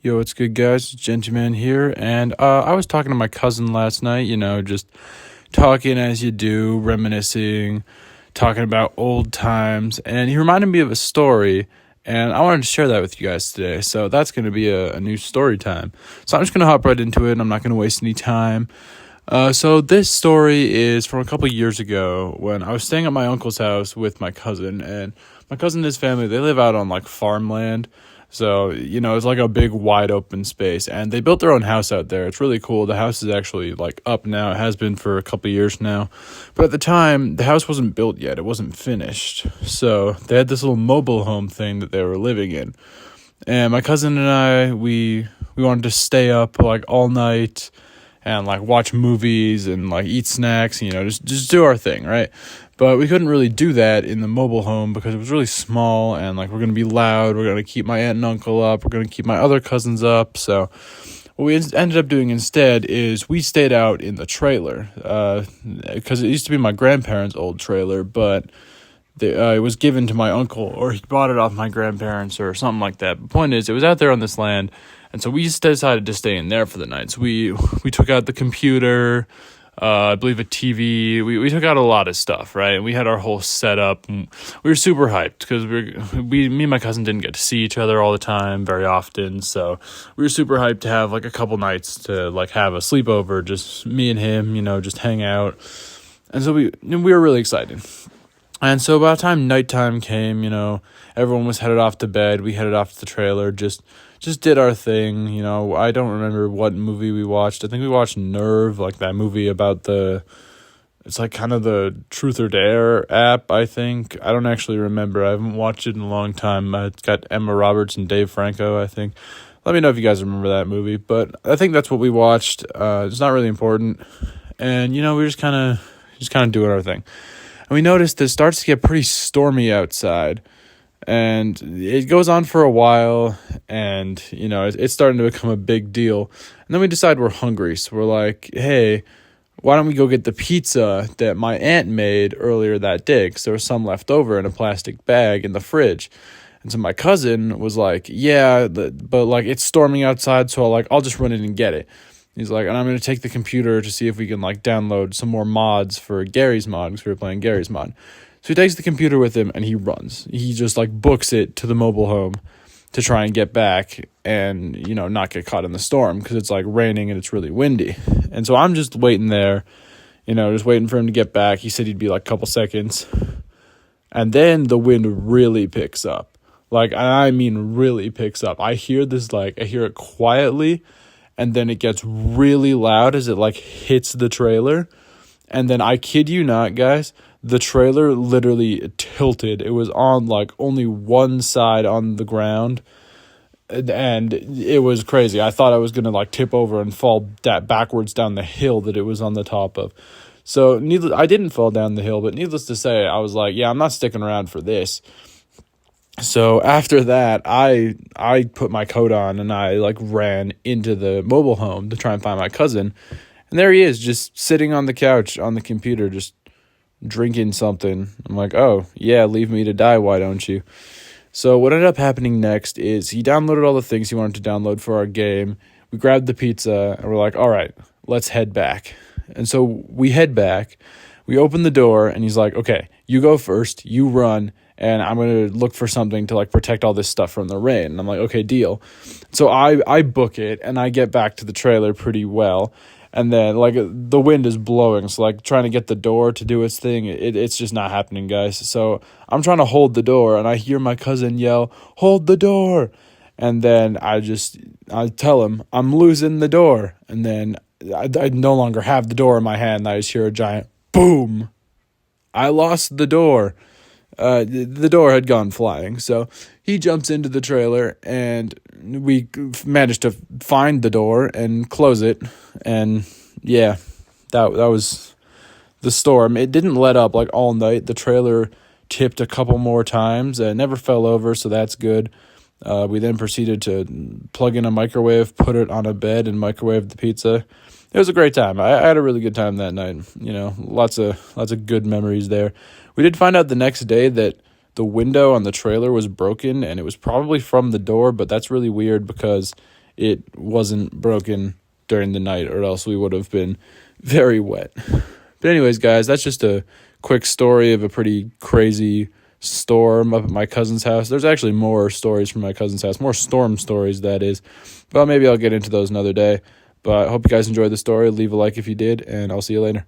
Yo, what's good, guys? It's Gentleman here, and I was talking to my cousin last night, just talking as you do, reminiscing, talking about old times, and he reminded me of a story, and I wanted to share that with you guys today, so that's going to be a new story time. So I'm just going to hop right into it, I'm not going to waste any time. So this story is from a couple years ago when I was staying at my uncle's house with my cousin, and my cousin and his family, they live out on like farmland. So, it's like a big wide open space, and they built their own house out there. It's really cool. The house is actually like up now. It has been for a couple years now. But at the time, the house wasn't built yet. It wasn't finished. So they had this little mobile home thing that they were living in. And my cousin and I, we wanted to stay up like all night and like watch movies and like eat snacks, just do our thing, right? But we couldn't really do that in the mobile home because it was really small and like we're going to be loud. We're going to keep my aunt and uncle up. We're going to keep my other cousins up. So what we ended up doing instead is we stayed out in the trailer because it used to be my grandparents' old trailer, but it was given to my uncle, or he bought it off my grandparents or something like that. The point is, it was out there on this land, and so we just decided to stay in there for the night. So we took out the computer, I believe a TV. We took out a lot of stuff, right? And we had our whole setup. And we were super hyped because me and my cousin didn't get to see each other all the time very often. So we were super hyped to have like a couple nights to like have a sleepover, just me and him, just hang out. And so we were really excited. And so by the time nighttime came, everyone was headed off to bed. We headed off to the trailer, just did our thing. I don't remember what movie we watched. I think we watched Nerve, like that movie about it's like kind of the Truth or Dare app, I think. I don't actually remember. I haven't watched it in a long time. It's got Emma Roberts and Dave Franco, I think. Let me know if you guys remember that movie. But I think that's what we watched. It's not really important. And, we were just kind of doing our thing. And we noticed it starts to get pretty stormy outside. And it goes on for a while, and, it's starting to become a big deal. And then we decide we're hungry, so we're like, hey, why don't we go get the pizza that my aunt made earlier that day? Because there was some left over in a plastic bag in the fridge. And so my cousin was like, yeah, but, like, it's storming outside, so I'll just run in and get it. He's like, and I'm going to take the computer to see if we can, like, download some more mods for Gary's mod, because we were playing Gary's mod. So he takes the computer with him, and he runs. He just, like, books it to the mobile home to try and get back and, not get caught in the storm, because it's, like, raining and it's really windy. And so I'm just waiting there, just waiting for him to get back. He said he'd be, like, a couple seconds. And then the wind really picks up. Like, I mean really picks up. I hear it quietly, and then it gets really loud as it, like, hits the trailer. And then I kid you not, guys, the trailer literally tilted. It was on, like, only one side on the ground. And it was crazy. I thought I was going to, like, tip over and fall backwards down the hill that it was on the top of. So, I didn't fall down the hill, but needless to say, I was like, yeah, I'm not sticking around for this. So after that, I put my coat on and I like ran into the mobile home to try and find my cousin. And there he is, just sitting on the couch on the computer, just drinking something. I'm like, oh, yeah, leave me to die, why don't you? So what ended up happening next is he downloaded all the things he wanted to download for our game. We grabbed the pizza and we're like, all right, let's head back. And so we head back. We open the door and he's like, okay, you go first, you run, and I'm going to look for something to, like, protect all this stuff from the rain. And I'm like, okay, deal. So I book it, and I get back to the trailer pretty well. And then, like, the wind is blowing. So, like, trying to get the door to do its thing, it's just not happening, guys. So I'm trying to hold the door, and I hear my cousin yell, hold the door. And then I tell him, I'm losing the door. And then I no longer have the door in my hand. I just hear a giant boom. I lost the door. The door had gone flying, so he jumps into the trailer, and we managed to find the door and close it, and yeah, that was the storm. It didn't let up, like, all night. The trailer tipped a couple more times, and never fell over, so that's good. We then proceeded to plug in a microwave, put it on a bed, and microwave the pizza. It was a great time. I had a really good time that night. Lots of good memories there. We did find out the next day that the window on the trailer was broken, and it was probably from the door, but that's really weird because it wasn't broken during the night, or else we would have been very wet. But anyways, guys, that's just a quick story of a pretty crazy storm up at my cousin's house. There's actually more stories from my cousin's house, more storm stories, that is. But maybe I'll get into those another day. But I hope you guys enjoyed the story. Leave a like if you did, and I'll see you later.